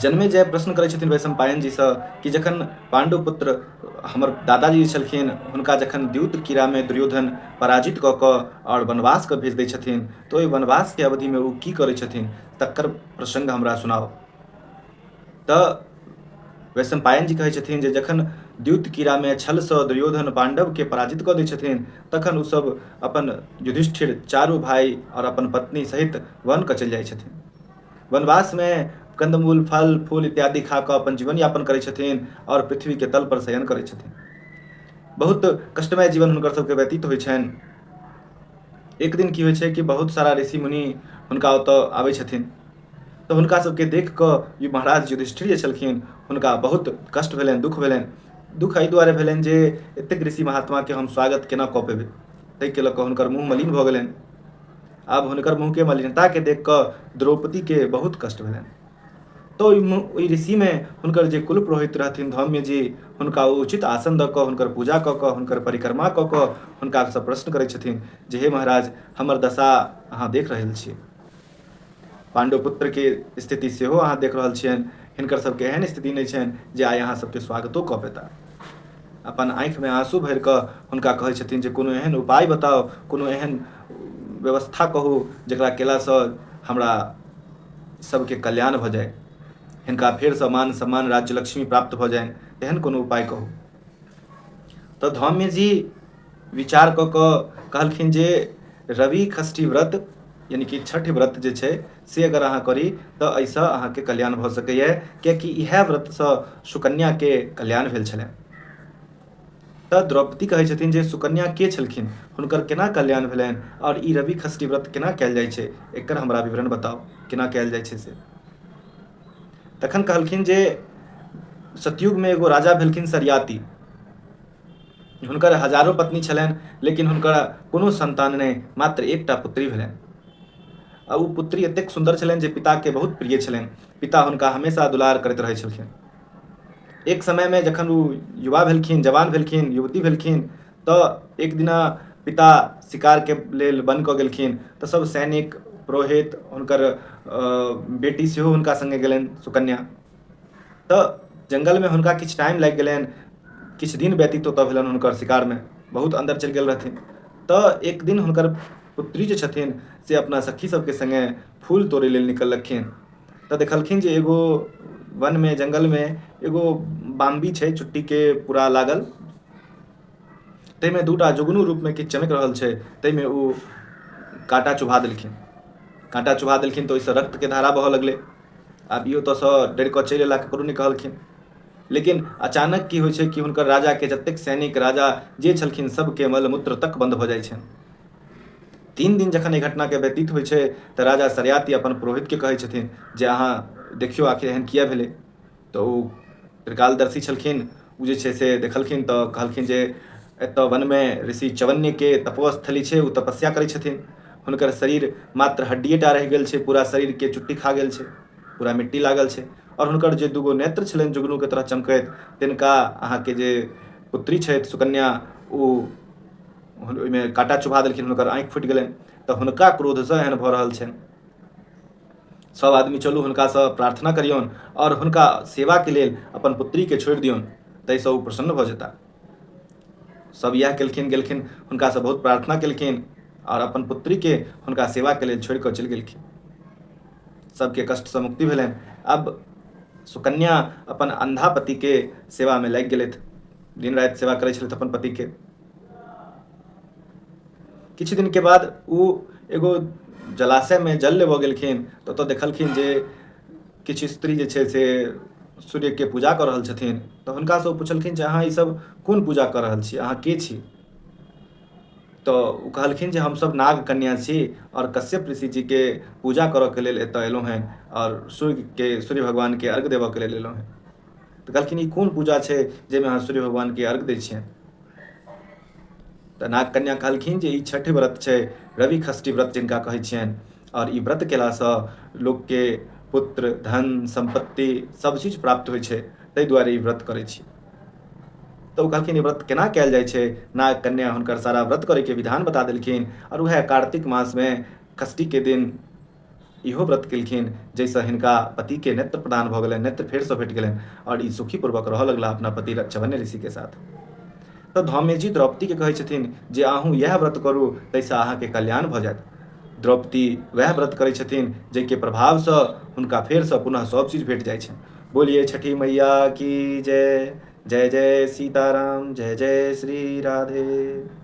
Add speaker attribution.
Speaker 1: जन्मेजय प्रश्न करै छथिन वैशंपायन जी सँ कि जखन पांडु पुत्र हमर दादाजी छलखिन हुनका जखन द्यूत कीड़ामे दुर्योधन पराजित कऽ कऽ आओर वनवासके भेज दै छथिन तऽ ओहि वनवासके अवधिमे ओ की करै छथिन तकर प्रसङ्ग हमरा सुनाउ। तऽ वैशंपायन जी कहै छथिन जे जखन द्यूत कीड़ामे छलसँ दुर्योधन पांडवके पराजित कऽ दै छथिन तखन ओसभ अपन युधिष्ठिर चारू भाइ आओर अपन पत्नी सहित वनके चलि जाइ छथिन। वनवासमे कंदमूल फल फूल इत्यादि खा कऽ अपन जीवन यापन करै छथिन और पृथ्वीके तल पर शयन करै छथिन। बहुत कष्टमय जीवन हुनकर सबके व्यतीत होइ छनि। एक दिन की होइ छै कि बहुत सारा ऋषि मुनि हुनका ओतऽ आबै छथिन तऽ हुनका सबके देख कऽ महाराज युधिष्ठिर जे छलखिन हुनका बहुत कष्ट भेलनि, दुःख भेलनि। दुःख एहि दुआरे भेलनि जे एतेक ऋषि महात्माके हम स्वागत केना कऽ पेबै, ताहिके लऽ कऽ हुनकर मुँह मलिन भऽ गेलनि। आब हुनकर मुँहके मलिनताके देख कऽ द्रौपदीके बहुत कष्ट भेलनि। तो ओहि ऋषिमे हुनकर जे कुल पुरोहित रहथिन धौम्य जी हुनका उचित आसन दऽ कऽ हुनकर पूजा कऽ कऽ हुनकर परिक्रमा कऽ कऽ हुनकासँ प्रश्न करै छथिन जे हे महाराज हमर दशा अहाँ देख रहल छी, पांडुपुत्रके स्थिति सेहो अहाँ देख रहल छियनि, हिनकर सबके एहन स्थिति नहि छनि जे आइ अहाँ सबके स्वागतो कऽ पेता। अपन आँखिमे आँसू भरि कऽ हुनका कहै छथिन जे कोनो एहन उपाय बताउ, कोनो एहन व्यवस्था कहू जकरा केलासँ हमरा सबके कल्याण भऽ जाय, हिनका फेरसँ मान सम्मान राज्य लक्ष्मी प्राप्त भऽ जाइन, एहन कोनो उपाय कहू। तऽ धौम्य जी विचार कऽ कऽ कहलखिन जे रवि षष्ठी व्रत यानी कि छठ व्रत जे छै से अगर अहाँ करी तऽ एहिसँ अहाँके कल्याण भऽ सकैए, कियाकि इएह व्रतसँ सुकन्याके कल्याण भेल छलनि। तऽ द्रौपदी कहै छथिन जे सुकन्या के छलखिन, हुनकर केना कल्याण भेलनि आओर ई रवि षष्ठी व्रत केना कयल जाइ छै एकर हमरा विवरण बताउ, केना कयल जाइ छै से। तखन कहलखिन जे सतयुगमे एगो राजा भेलखिन सरियाती, हुनकर हजारों पत्नी छलनि लेकिन हुनकर कोनो संतान नहि, मात्र एकटा पुत्री भेलनि। आ ओ पुत्री एतेक सुन्दर छलनि जे पिताके बहुत प्रिय छलनि, पिता हुनका हमेशा दुलार करैत रहै छलखिन। एक समयमे जखन ओ युवा भेलखिन, जवान भेलखिन, युवती भेलखिन तऽ एक दिना पिता शिकारके लेल वन कऽ गेलखिन तऽ सब सैनिक पुरोहित हुनकर बेटी सेहो हुनका सङ्गे गेलनि सुकन्या। तऽ जङ्गलमे हुनका किछु टाइम लागि गेलनि, किछु दिन व्यतीत ओतऽ भेलनि हुनकर शिकारमे, बहुत अन्दर चलि गेल रहथिन। तऽ एक दिन हुनकर पुत्री जे छथिन से अपना सखी सबके सङ्गे फूल तोड़ै लेल निकललखिन तऽ देखलखिन जे एगो वनमे जङ्गलमे एगो बाम्बी छै चुट्टीके पूरा लागल, ताहिमे दूटा जुगनू रूपमे किछु चमकि रहल छै, ताहिमे ओ काँटा चुभा देलखिन। काँटा चुभा देलखिन तऽ ओहिसँ रक्तके धारा बहऽ लगलै। आब ई ओतऽसँ डरि कऽ चलि अएला, ककरो नहि कहलखिन। लेकिन अचानक की होइ छै कि हुनकर राजाके जतेक सैनिक राजा जे छलखिन सबके मलमूत्र तक बन्द भऽ जाइ छनि। 3 दिन जखन एहि घटनाके व्यतीत होइ छै तऽ राजा सरियाती अपन पुरोहितके कहै छथिन जे अहाँ देखियौ आखिर एहन किया भेलै। तऽ ओ त्रिकालदर्शी छलखिन, ओ जे छै से देखलखिन तऽ कहलखिन जे एतऽ वनमे ऋषि चवन्यके तपोस्थली छै, ओ तपस्या करै छथिन, हुनकर शरीर मात्र हड्डिए टा रहि गेल छै, पूरा शरीरके चुट्टी खा गेल छै, पूरा मिट्टी लागल छै, और हुनकर जे दूगो नेत्र छलनि जुगनूके तरह चमकैत तिनका अहाँके जे पुत्री छथि सुकन्या ओ ओहिमे काँटा चुभा देलखिन, हुनकर आँखि फुटि गेलनि। तऽ हुनका क्रोधसँ एहन भऽ रहल छनि। सब आदमी चलू हुनकासँ प्रार्थना करियौन और हुनका सेवाके लेल अपन पुत्रीके छोड़ि दियौन, ताहिसँ ओ प्रसन्न भऽ जेताह। सब इएह केलखिन, गेलखिन हुनकासँ बहुत प्रार्थना केलखिन और अपन पुत्रीके हुनका सेवाके लेल छोड़ि कऽ चलि गेलखिन। सबके कष्टसँ मुक्ति भेलनि। अब सुकन्या अपन अंधा पतिके सेवामे लागि गेलथि, दिन राति सेवा करै छलथि अपन पतिके। किछु दिनके बाद ओ एगो जलाशयमे जल लेबऽ गेलखिन तऽ ओतऽ देखलखिन जे किछु स्त्री जे छै से सूर्यके पूजा कऽ रहल छथिन। तऽ हुनकासँ ओ पुछलखिन जे अहाँ ईसब कोन पूजा कऽ रहल छी, अहाँ के छी। तऽ ओ कहलखिन जे हमसब नाग कन्या छी और कश्यप ऋषि जीके पूजा करऽके लेल एतऽ अएलहुँ हैं और सूर्य भगवानके अर्घ देबऽके लेल अएलहुँ हैं। तऽ कहलखिन ई कोन पूजा छै जाहिमे अहाँ सूर्य भगवानके अर्घ दै छियनि। तऽ नाग कन्या कहलखिन जे ई छठि व्रत छै, रवि षष्ठी व्रत जिनका कहै छियनि, और ई व्रत केलासँ लोकके पुत्र धन संपत्ति सब चीज प्राप्त होइ छै, ताहि दुआरे ई व्रत करै छी। तऽ ओ कहलखिन ई व्रत केना कयल जाइ छै। नाग कन्या हुनकर सारा व्रत करैके विधान बता देलखिन और वएह कार्तिक मासमे षष्ठीके दिन इहो व्रत केलखिन जाहिसँ हिनका पतिके नेत्र प्रदान भऽ गेलनि, नेत्र फेरसँ भेट गेलनि और ई सुखीपूर्वक रहऽ लगलाह अपना पति च्यवने ऋषिके साथ। तऽ धौम्यजी द्रौपदीके कहै छथिन जे अहूँ इएह व्रत करू ताहिसँ अहाँके कल्याण भऽ जायत। द्रौपदी वएह व्रत करै छथिन जाहिके प्रभावसँ हुनका फेरसँ पुनः सब चीज भेट जाइ छनि। बोलिए छठी मैया की जय। जय जय सीताराम, जय जय श्री राधे।